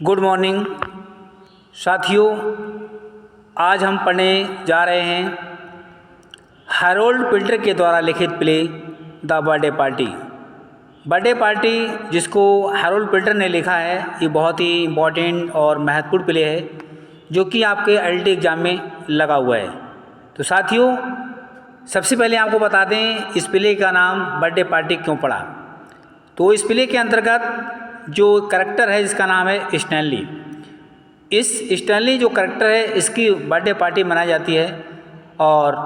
Good morning साथियों, आज हम पढ़ने जा रहे हैं हैरोल्ड पिल्टर के द्वारा लिखित play the birthday party. Birthday party जिसको हैरोल्ड पिल्टर ने लिखा है, ये बहुत ही इम्पॉर्टेंट और महत्वपूर्ण प्ले है जो कि आपके एलटी एग्ज़ाम में लगा हुआ है। तो साथियों, सबसे पहले आपको बता दें इस प्ले का नाम बर्थडे पार्टी क्यों पड़ा। तो इस प्ले के अंतर्गत जो करैक्टर है जिसका नाम है स्टैनली, इस स्टैनली जो करैक्टर है इसकी बर्थडे पार्टी मनाई जाती है और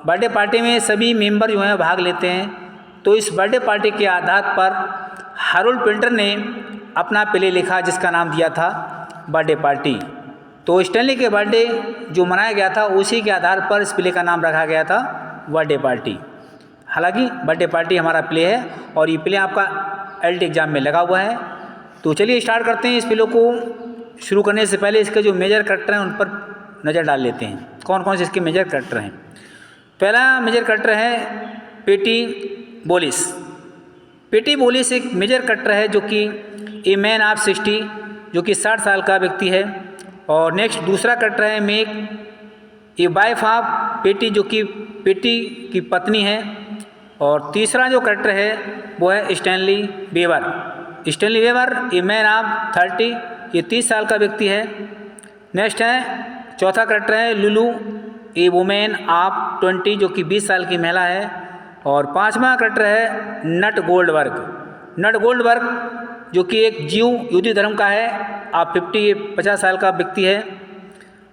बर्थडे पार्टी में सभी मेंबर जो हैं भाग लेते हैं। तो इस बर्थडे पार्टी के आधार पर हैरोल्ड पिल्टर ने अपना प्ले लिखा जिसका नाम दिया था बर्थडे पार्टी। तो स्टैनली के बर्थडे जो मनाया गया था उसी के आधार पर इस प्ले का नाम रखा गया था बर्थडे पार्टी। हालांकि बर्थडे पार्टी हमारा प्ले है और ये प्ले आपका एलटी एग्ज़ाम में लगा हुआ है। तो चलिए स्टार्ट करते हैं। इस प्ले को शुरू करने से पहले इसके जो मेजर करैक्टर हैं उन पर नज़र डाल लेते हैं, कौन कौन से इसके मेजर करैक्टर हैं। पहला मेजर करैक्टर है पेटी बोलिस। पेटी बोलिस एक मेजर करैक्टर है जो कि ए मैन ऑफ 60, जो कि 60 साल का व्यक्ति है। और नेक्स्ट दूसरा करैक्टर है मेक ए वाइफ ऑफ पेटी, जो कि पेटी की पत्नी है। और तीसरा जो करैक्टर है वो है Stanley weber. Stanley weber a man of 30, ये 30 साल का व्यक्ति है। नेक्स्ट है चौथा करैक्टर है लुलू ए वुमेन ऑफ 20, जो कि 20 साल की महिला है। और पांचवा करैक्टर है नट गोल्डबर्ग। नट गोल्डबर्ग जो कि एक जीव यहूदी धर्म का है, आप 50 साल का व्यक्ति है।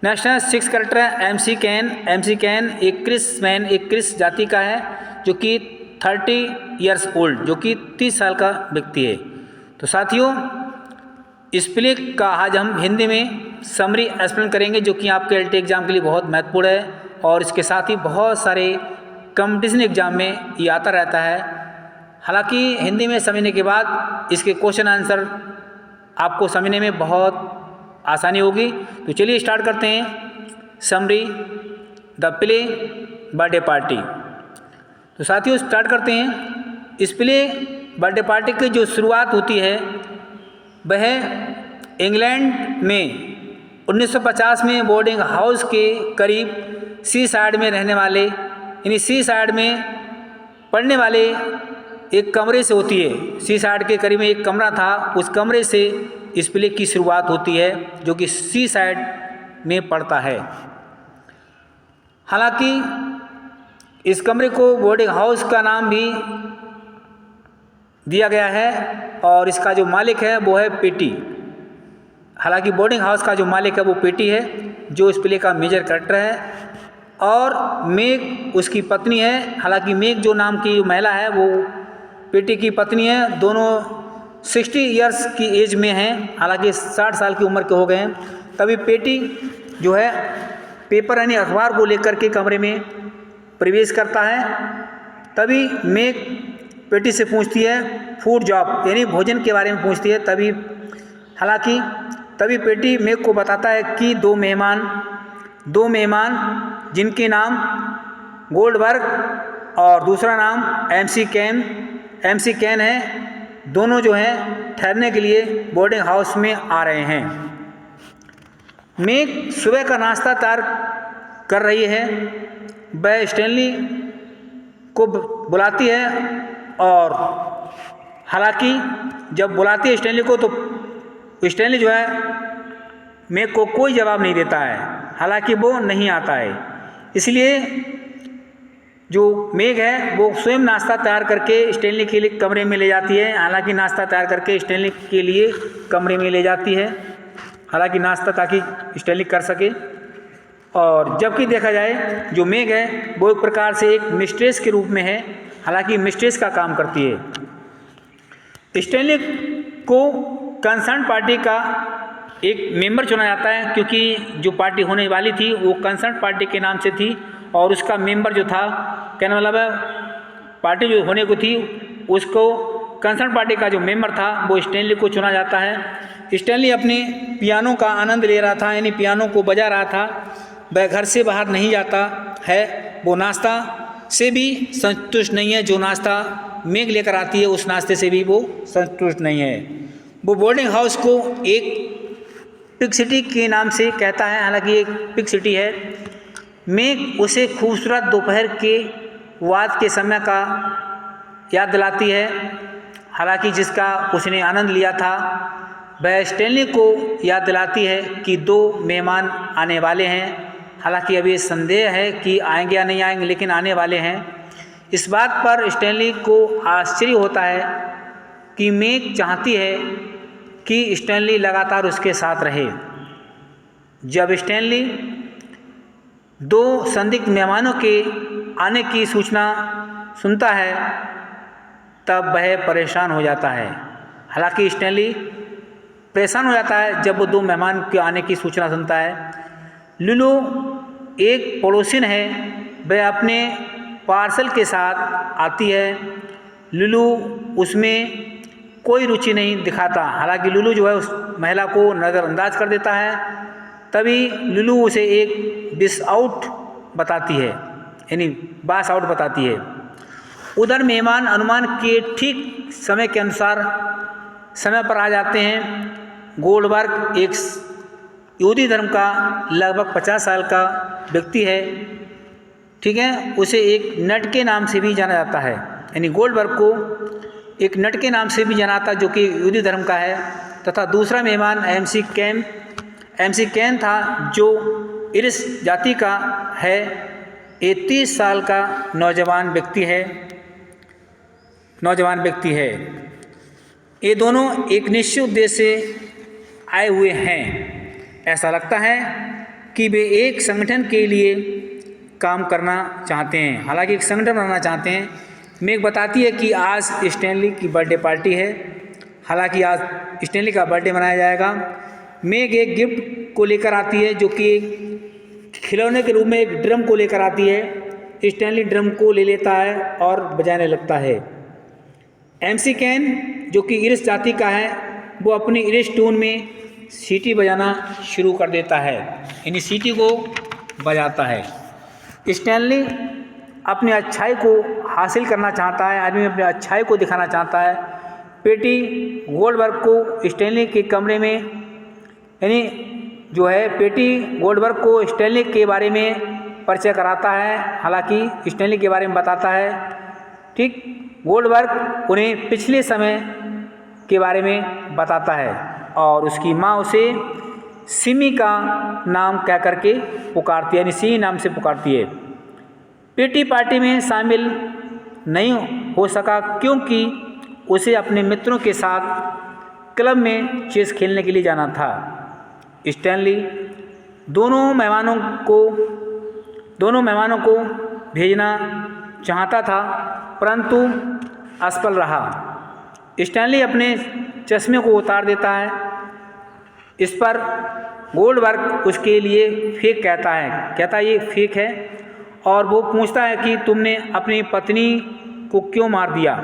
नेक्स्ट है सिक्स करैक्टर है एमसी कैन। एमसी कैन एक क्रिस मैन, एक क्रिस जाति का है जो कि 30 ईयर्स ओल्ड, जो कि 30 साल का व्यक्ति है। तो साथियों, इस प्ले का आज हम हिंदी में समरी एक्सप्लेन करेंगे जो कि आपके एलटी एग्ज़ाम के लिए बहुत महत्वपूर्ण है और इसके साथ ही बहुत सारे कंपटीशन एग्ज़ाम में ये आता रहता है। हालांकि हिंदी में समझने के बाद इसके क्वेश्चन आंसर आपको समझने में बहुत आसानी होगी। तो चलिए स्टार्ट करते हैं summary the play birthday party. तो साथियों स्टार्ट करते हैं। इस प्ले बर्थडे पार्टी की जो शुरुआत होती है वह इंग्लैंड में 1950 में बोर्डिंग हाउस के करीब सी साइड में रहने वाले, यानी सी साइड में पढ़ने वाले एक कमरे से होती है। सी साइड के करीब में एक कमरा था, उस कमरे से इस प्ले की शुरुआत होती है जो कि सी साइड में पड़ता है। हालांकि इस कमरे को बोर्डिंग हाउस का नाम भी दिया गया है और इसका जो मालिक है वो है पेटी। हालांकि बोर्डिंग हाउस का जो मालिक है वो पेटी है जो इस प्ले का मेजर करैक्टर है। और मेग उसकी पत्नी है। हालांकि मेग जो नाम की महिला है वो पेटी की पत्नी है। दोनों 60 ईयर्स की एज में हैं, हालांकि 60 साल की उम्र के हो गए हैं। तभी पेटी जो है पेपर यानी अखबार को लेकर के कमरे में प्रवेश करता है। तभी मेग पेटी से पूछती है फूड जॉब, यानी भोजन के बारे में पूछती है। तभी पेटी मेग को बताता है कि दो मेहमान जिनके नाम गोल्डबर्ग और दूसरा नाम एमसी कैन है, दोनों जो हैं ठहरने के लिए बोर्डिंग हाउस में आ रहे हैं। मेग सुबह का नाश्ता तैयार कर रही है। वह स्टैनली को बुलाती है और हालांकि जब बुलाती है स्टैनली को तो स्टैनली जो है मेग को कोई जवाब नहीं देता है, हालांकि वो नहीं आता है। इसलिए जो मेग है वो स्वयं नाश्ता तैयार करके स्टैनली के लिए कमरे में ले जाती है। हालांकि नाश्ता तैयार करके स्टैनली के लिए कमरे में ले जाती है, हालांकि नाश्ता ताकि स्टैनली कर सके। और जबकि देखा जाए जो मेग है वो एक प्रकार से एक मिस्ट्रेस के रूप में है, हालांकि मिस्ट्रेस का काम करती है। स्टैनली को कंसर्न पार्टी का एक मेंबर चुना जाता है क्योंकि जो पार्टी होने वाली थी वो कंसर्न पार्टी के नाम से थी और उसका मेंबर जो था, कहने मतलब है पार्टी जो होने को थी उसको कंसर्न पार्टी का जो मेंबर था वो स्टैनली को चुना जाता है। स्टैनली अपने पियानो का आनंद ले रहा था, यानी पियानो को बजा रहा था। वह घर से बाहर नहीं जाता है। वो नाश्ता से भी संतुष्ट नहीं है, जो नाश्ता मेग लेकर आती है उस नाश्ते से भी वो संतुष्ट नहीं है। वो बोर्डिंग हाउस को एक पिग सिटी के नाम से कहता है, हालांकि एक पिग सिटी है। मेघ उसे खूबसूरत दोपहर के वाद के समय का याद दिलाती है, हालांकि जिसका उसने आनंद लिया था। वह स्टैनली को याद दिलाती है कि 2 मेहमान आने वाले हैं, हालांकि अभी संदेह है कि आएंगे या नहीं आएंगे, लेकिन आने वाले हैं। इस बात पर स्टैनली को आश्चर्य होता है कि मेघ चाहती है कि स्टैनली लगातार उसके साथ रहे। जब स्टैनली 2 संदिग्ध मेहमानों के आने की सूचना सुनता है तब वह परेशान हो जाता है। हालांकि स्टैनली परेशान हो जाता है जब वो 2 मेहमान के आने की सूचना सुनता है। लुलू एक पड़ोसिन है, वह अपने पार्सल के साथ आती है। लुलू उसमें कोई रुचि नहीं दिखाता, हालांकि लुलू जो है उस महिला को नज़रअंदाज कर देता है। तभी लुलू उसे एक बिस आउट बताती है, यानी बास आउट बताती है। उधर मेहमान अनुमान के ठीक समय के अनुसार समय पर आ जाते हैं। गोल्डबर्ग एक यहूदी धर्म का लगभग 50 साल का व्यक्ति है, ठीक है। उसे एक नट के नाम से भी जाना जाता है, यानी गोल्डबर्ग को एक नट के नाम से भी जाना जाता है जो कि यहूदी धर्म का है। तथा दूसरा मेहमान एमसी कैन था जो इरिश जाति का है। ये 30 साल का नौजवान व्यक्ति है। ये दोनों एक निश्चित उद्देश्य से आए हुए हैं। ऐसा लगता है कि वे एक संगठन के लिए काम करना चाहते हैं, हालांकि एक संगठन बनाना चाहते हैं। मेघ बताती है कि आज स्टैनली की बर्थडे पार्टी है, हालांकि आज स्टैनली का बर्थडे मनाया जाएगा। मेघ एक गिफ्ट को लेकर आती है जो कि खिलौने के रूप में एक ड्रम को लेकर आती है। स्टैनली ड्रम को ले लेता है और बजाने लगता है। एमसी कैन जो कि इरिश जाति का है, वो अपनी इरिश ट्यून में सीटी बजाना शुरू कर देता है, यानी सीटी को बजाता है। स्टैनली अपनी अच्छाई को हासिल करना चाहता है, आदमी अपनी अच्छाई को दिखाना चाहता है। पेटी गोल्डबर्ग को स्टैनली के कमरे में, यानी जो है पेटी गोल्डबर्ग को स्टैनली के बारे में परिचय कराता है, हालांकि स्टैनली के बारे में बताता है। ठीक, गोल्डबर्ग उन्हें पिछले समय के बारे में बताता है और उसकी माँ उसे सिमी का नाम कह करके पुकारती है, यानी सी नाम से पुकारती है। पेटी पार्टी में शामिल नहीं हो सका क्योंकि उसे अपने मित्रों के साथ क्लब में चेस खेलने के लिए जाना था। स्टैनली दोनों मेहमानों को भेजना चाहता था, परंतु असफल रहा। स्टैनली अपने चश्मे को उतार देता है। इस पर गोल्डबर्ग उसके लिए फेक कहता है ये फेक है, और वो पूछता है कि तुमने अपनी पत्नी को क्यों मार दिया।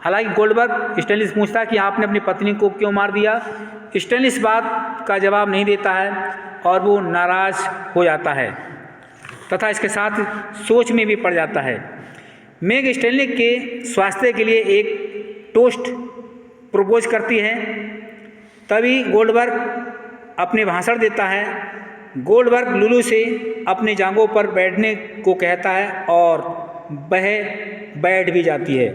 हालांकि गोल्डबर्ग स्टैनली से पूछता है कि आपने अपनी पत्नी को क्यों मार दिया। स्टैनली इस बात का जवाब नहीं देता है और वो नाराज़ हो जाता है तथा इसके साथ सोच में भी पड़ जाता है। मेघ स्टैनली के स्वास्थ्य के लिए एक टोस्ट प्रपोज करती है। तभी गोल्डबर्ग अपने भाषण देता है। गोल्डबर्ग लुलू से अपने जांघों पर बैठने को कहता है और वह बैठ भी जाती है।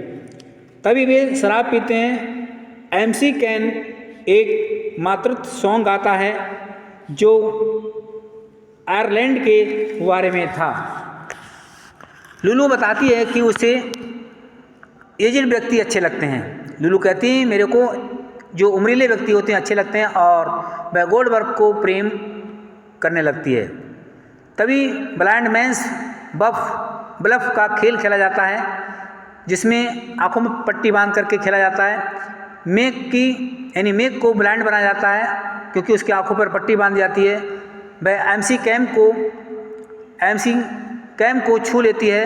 तभी वे शराब पीते हैं। एमसी कैन एक मातृत्व सॉन्ग गाता है जो आयरलैंड के बारे में था। लुलू बताती है कि उसे एजेड व्यक्ति अच्छे लगते हैं। लुलू कहती है मेरे को जो उम्रीले व्यक्ति होते हैं अच्छे लगते हैं, और वह गोल्डबर्ग को प्रेम करने लगती है। तभी ब्लाइंड मैंस ब्लफ का खेल खेला जाता है जिसमें आंखों में पट्टी बांध करके खेला जाता है। मेघ को ब्लाइंड बनाया जाता है क्योंकि उसकी आंखों पर पट्टी बांध जाती है। वह एमसी कैम को छू लेती है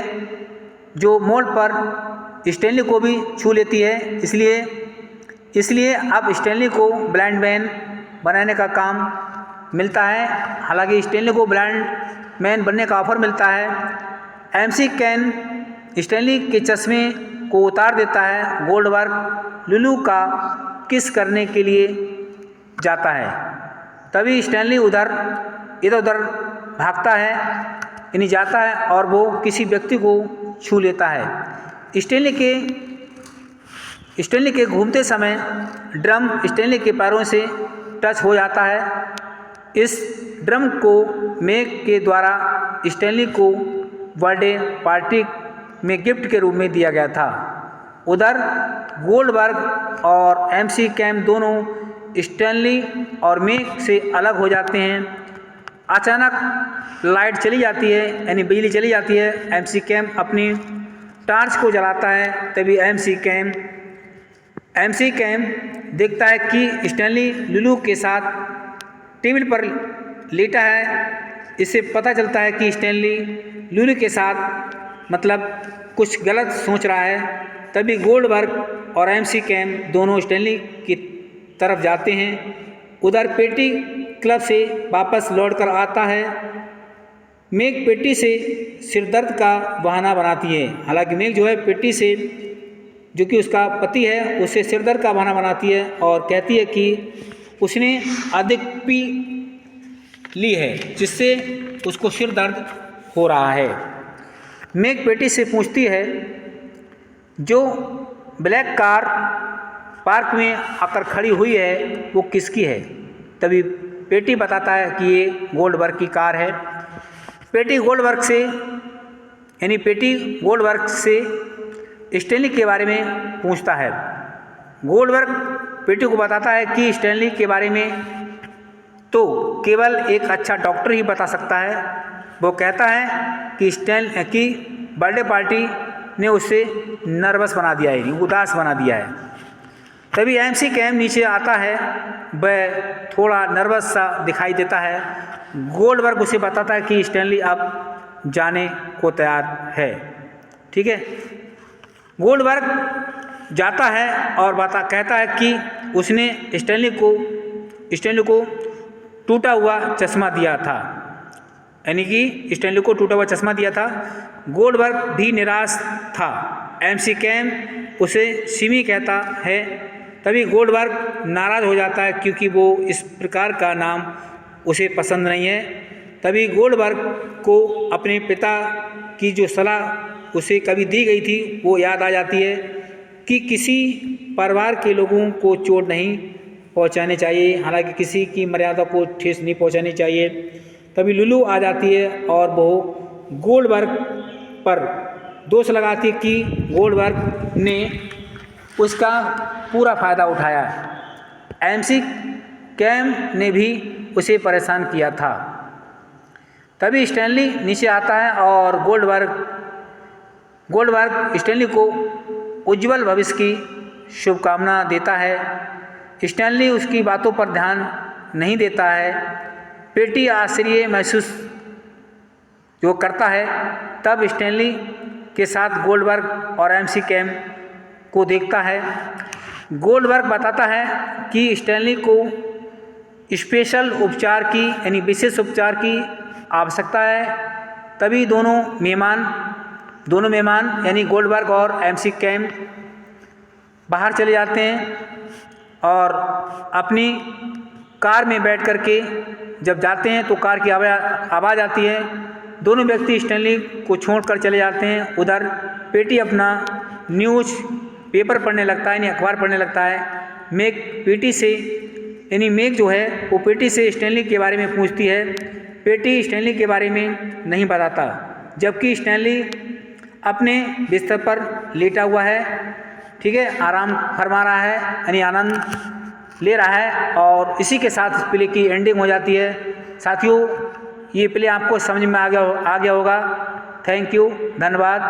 जो मोड़ पर स्टैनली को भी छू लेती है। इसलिए अब स्टैनली को ब्लाइंड मैन बनाने का काम मिलता है। हालांकि स्टैनली को ब्लाइंड मैन बनने का ऑफर मिलता है। एमसी कैन स्टैनली के चश्मे को उतार देता है। गोल्डबर्ग लुलू का किस करने के लिए जाता है। तभी स्टैनली इधर उधर भागता है, यानी जाता है और वो किसी व्यक्ति को छू लेता है। स्टैनली के घूमते समय ड्रम स्टैनली के पैरों से टच हो जाता है। इस ड्रम को मैक के द्वारा स्टैनली को बर्थडे पार्टी में गिफ्ट के रूप में दिया गया था। उधर गोल्डबर्ग और एमसी कैम दोनों स्टैनली और मैक से अलग हो जाते हैं। अचानक लाइट चली जाती है, यानी बिजली चली जाती है। एमसी कैम अपनी टार्च को जलाता है। तभी एमसी कैम देखता है कि स्टैनली लुलू के साथ टेबल पर लेटा है। इससे पता चलता है कि स्टैनली लुलू के साथ मतलब कुछ गलत सोच रहा है। तभी गोल्डबर्ग और एमसी कैम दोनों स्टैनली की तरफ जाते हैं। उधर पेटी क्लब से वापस लौटकर आता है। मैक पेटी से सिरदर्द का बहाना बनाती है। हालांकि मैक जो है पेटी से, जो कि उसका पति है, उससे सिरदर्द का बहाना बनाती है और कहती है कि उसने अधिक पी ली है जिससे उसको सिर दर्द हो रहा है। मैक पेटी से पूछती है जो ब्लैक कार पार्क में आकर खड़ी हुई है वो किसकी है। तभी पेटी बताता है कि ये गोल्डबर्ग की कार है। पेटी गोल्डबर्ग से स्टैनली के बारे में पूछता है। गोल्डबर्ग पेटी को बताता है कि स्टैनली के बारे में तो केवल एक अच्छा डॉक्टर ही बता सकता है। वो कहता है कि बर्थडे पार्टी ने उसे नर्वस बना दिया है, उदास बना दिया है। तभी एमसी कैम नीचे आता है। वह थोड़ा नर्वस सा दिखाई देता है। गोल्डबर्ग उसे बताता है कि स्टैनली अब जाने को तैयार है। ठीक है, गोल्डबर्ग जाता है और कहता है कि उसने स्टैनली को टूटा हुआ चश्मा दिया था, यानी कि स्टैनली को टूटा हुआ चश्मा दिया था। गोल्डबर्ग भी निराश था। एमसी कैम उसे सिमी कहता है। तभी गोल्डबर्ग नाराज़ हो जाता है क्योंकि वो इस प्रकार का नाम उसे पसंद नहीं है। तभी गोल्डबर्ग को अपने पिता की जो सलाह उसे कभी दी गई थी वो याद आ जाती है कि किसी परिवार के लोगों को चोट नहीं पहुंचानी चाहिए, हालांकि किसी की मर्यादा को ठेस नहीं पहुंचानी चाहिए। तभी लुलू आ जाती है और वो गोल्डबर्ग पर दोष लगाती है कि गोल्डबर्ग ने उसका पूरा फ़ायदा उठाया। एमसी कैम ने भी उसे परेशान किया था। तभी स्टैनली नीचे आता है और गोल्डबर्ग स्टैनली को उज्जवल भविष्य की शुभकामना देता है। स्टैनली उसकी बातों पर ध्यान नहीं देता है। पेटी आश्चर्य महसूस जो करता है। तब स्टैनली के साथ गोल्डबर्ग और एमसी कैम को देखता है। गोल्डबर्ग बताता है कि स्टैनली को स्पेशल उपचार की, यानी विशेष उपचार की आवश्यकता है। तभी दोनों मेहमान यानी गोल्डबर्ग और एमसी कैम बाहर चले जाते हैं और अपनी कार में बैठ कर के जब जाते हैं तो कार की आवाज़ आती है। दोनों व्यक्ति स्टैनली को छोड़कर चले जाते हैं। उधर पेटी अपना न्यूज़ पेपर पढ़ने लगता है, यानी अखबार पढ़ने लगता है। मैक जो है वो पेटी से स्टैनली के बारे में पूछती है। पेटी स्टैनली के बारे में नहीं बताता, जबकि स्टैनली अपने बिस्तर पर लेटा हुआ है। ठीक है, आराम फरमा रहा है, यानी आनंद ले रहा है। और इसी के साथ इस प्ले की एंडिंग हो जाती है। साथियों, ये प्ले आपको समझ में आ गया होगा। थैंक यू, धन्यवाद।